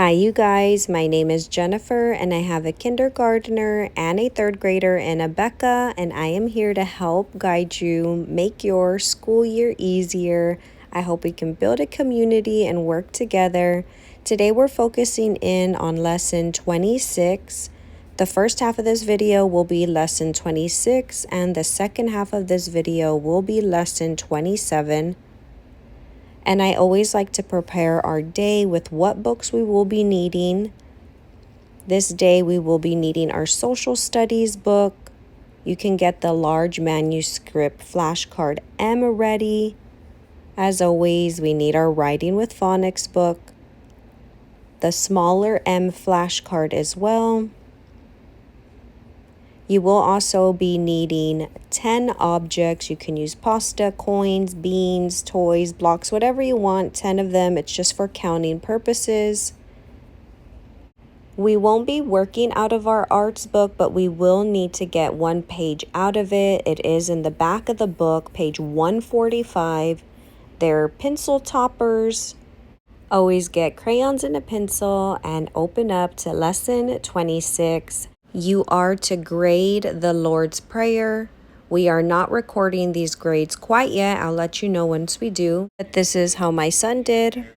Hi you guys, my name is Jennifer and I have a kindergartner and a third grader in Abeka, and I am here to help guide you make your school year easier. I hope we can build a community and work together. Today we're focusing in on lesson 26. The first half of this video will be lesson 26 and the second half of this video will be lesson 27. And I always like to prepare our day with what books we will be needing. This day we will be needing our social studies book. You can get the large manuscript flashcard M ready. As always, we need our writing with phonics book, the smaller M flashcard as well. You will also be needing 10 objects. You can use pasta, coins, beans, toys, blocks, whatever you want, 10 of them. It's just for counting purposes. We won't be working out of our arts book, but we will need to get one page out of it. It is in the back of the book, page 145. They're pencil toppers. Always get crayons and a pencil and open up to lesson 26. You are to grade the Lord's Prayer. We are not recording these grades quite yet. I'll let you know once we do. But this is how my son did.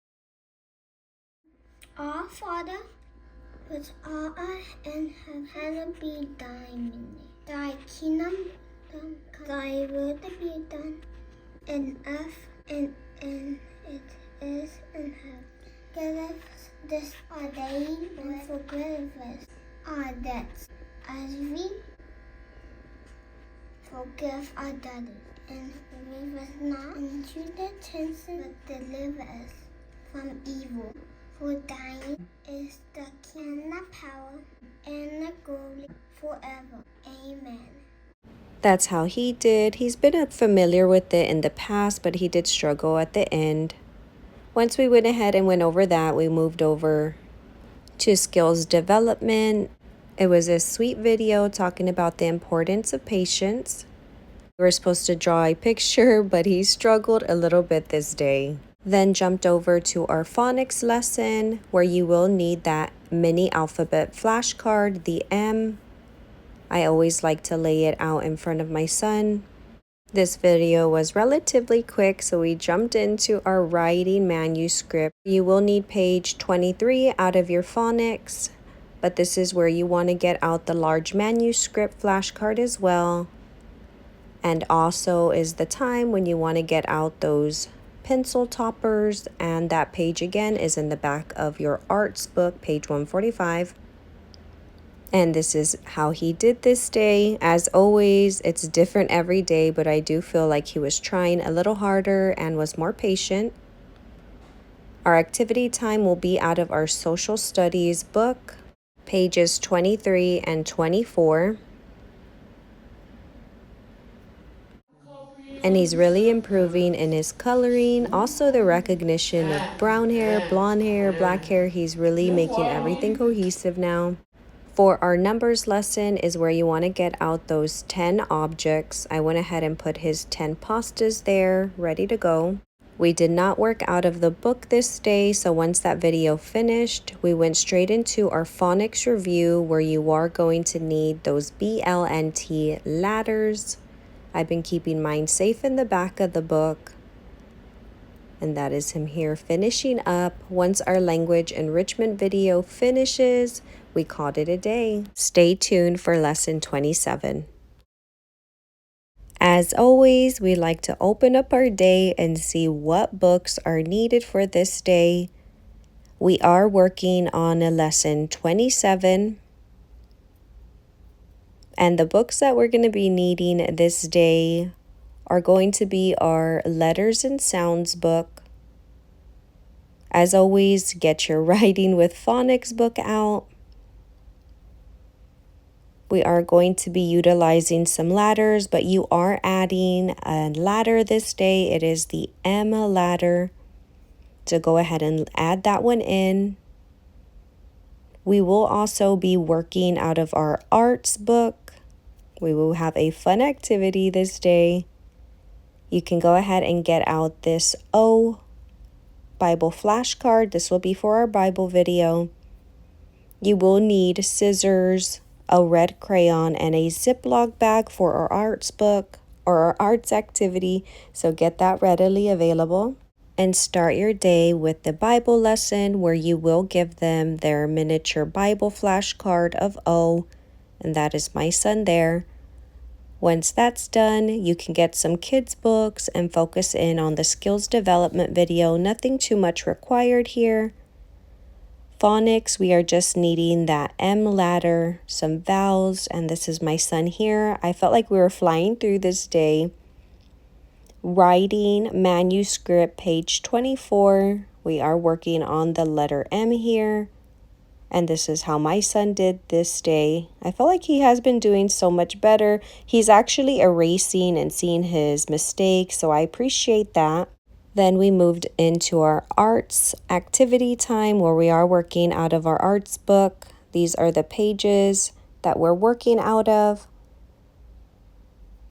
Our Father, which art in heaven, hallowed be thy name. Thy kingdom come, thy will be done in earth and it is in heaven. Give us this our daily bread, and forgive us our debts, as we forgive our debtors, and lead us not into temptation, but deliver us from evil. For thine is the kingdom, the power, and the glory forever. Amen. That's how he did. He's been familiar with it in the past, but he did struggle at the end. Once we went ahead and went over that, we moved over to skills development. It was a sweet video talking about the importance of patience. We were supposed to draw a picture, but he struggled a little bit this day. Then jumped over to our phonics lesson, where you will need that mini alphabet flashcard, the M. I always like to lay it out in front of my son. This video was relatively quick, so we jumped into our writing manuscript. You will need page 23 out of your phonics, but this is where you want to get out the large manuscript flashcard as well. And also is the time when you want to get out those pencil toppers, and that page again is in the back of your arts book, page 145. And this is how he did this day. As always, it's different every day, but I do feel like he was trying a little harder and was more patient. Our activity time will be out of our social studies book, pages 23 and 24. And he's really improving in his coloring. Also the recognition of brown hair, blonde hair, black hair. He's really making everything cohesive now. For our numbers lesson is where you want to get out those 10 objects. I went ahead and put his 10 pastas there, ready to go. We did not work out of the book this day, so once that video finished, we went straight into our phonics review, where you are going to need those BLNT ladders. I've been keeping mine safe in the back of the book. And that is him here finishing up. Once our language enrichment video finishes, we called it a day. Stay tuned for lesson 27. As always, we like to open up our day and see what books are needed for this day. We are working on a lesson 27. And the books that we're going to be needing this day are going to be our letters and sounds book. As always, get your writing with phonics book out. We are going to be utilizing some ladders, but you are adding a ladder this day. It is the M ladder. So go ahead and add that one in. We will also be working out of our arts book. We will have a fun activity this day. You can go ahead and get out this O Bible flashcard. This will be for our Bible video. You will need scissors, a red crayon, and a Ziploc bag for our arts book or our arts activity, so get that readily available. And start your day with the Bible lesson where you will give them their miniature Bible flashcard of O, and that is my son there. Once that's done, you can get some kids' books and focus in on the skills development video. Nothing too much required here. Phonics, we are just needing that M ladder, some vowels, and this is my son here. I felt like we were flying through this day. Writing manuscript, page 24. We are working on the letter M here. And this is how my son did this day. I feel like he has been doing so much better. He's actually erasing and seeing his mistakes, so I appreciate that. Then we moved into our arts activity time where we are working out of our arts book. These are the pages that we're working out of.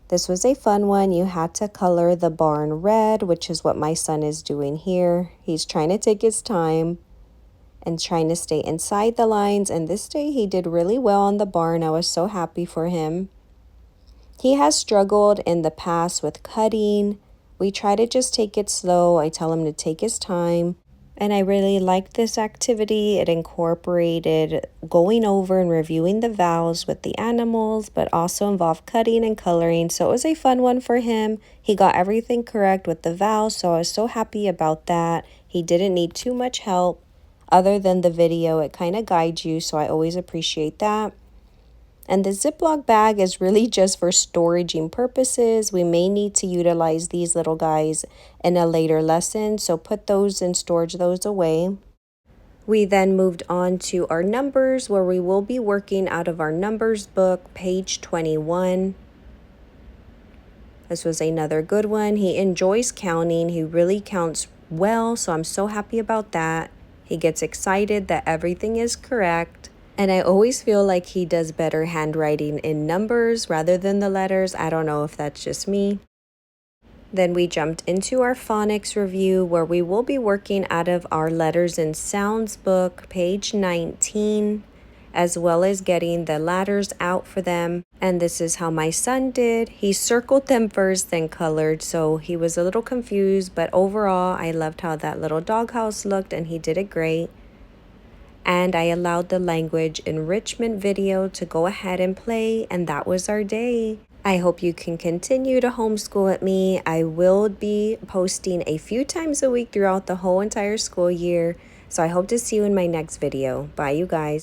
This was a fun one. You had to color the barn red, which is what my son is doing here. He's trying to take his time and trying to stay inside the lines, and this day he did really well on the barn. I was so happy for him. He has struggled in the past with cutting. We try to just take it slow. I tell him to take his time. And I really liked this activity. It incorporated going over and reviewing the vowels with the animals, but also involved cutting and coloring. So it was a fun one for him. He got everything correct with the vowels, so I was so happy about that. He didn't need too much help other than the video. It kind of guides you, so I always appreciate that. And the Ziploc bag is really just for storaging purposes. We may need to utilize these little guys in a later lesson, so put those and storage those away. We then moved on to our numbers where we will be working out of our numbers book, page 21. This was another good one. He enjoys counting. He really counts well, so I'm so happy about that. He gets excited that everything is correct. And I always feel like he does better handwriting in numbers rather than the letters. I don't know if that's just me. Then we jumped into our phonics review where we will be working out of our letters and sounds book, page 19, as well as getting the ladders out for them. And this is how my son did. He circled them first, then colored, so he was a little confused, but overall, I loved how that little doghouse looked and he did it great. And I allowed the language enrichment video to go ahead and play, and that was our day. I hope you can continue to homeschool with me. I will be posting a few times a week throughout the whole entire school year, so I hope to see you in my next video. Bye, you guys.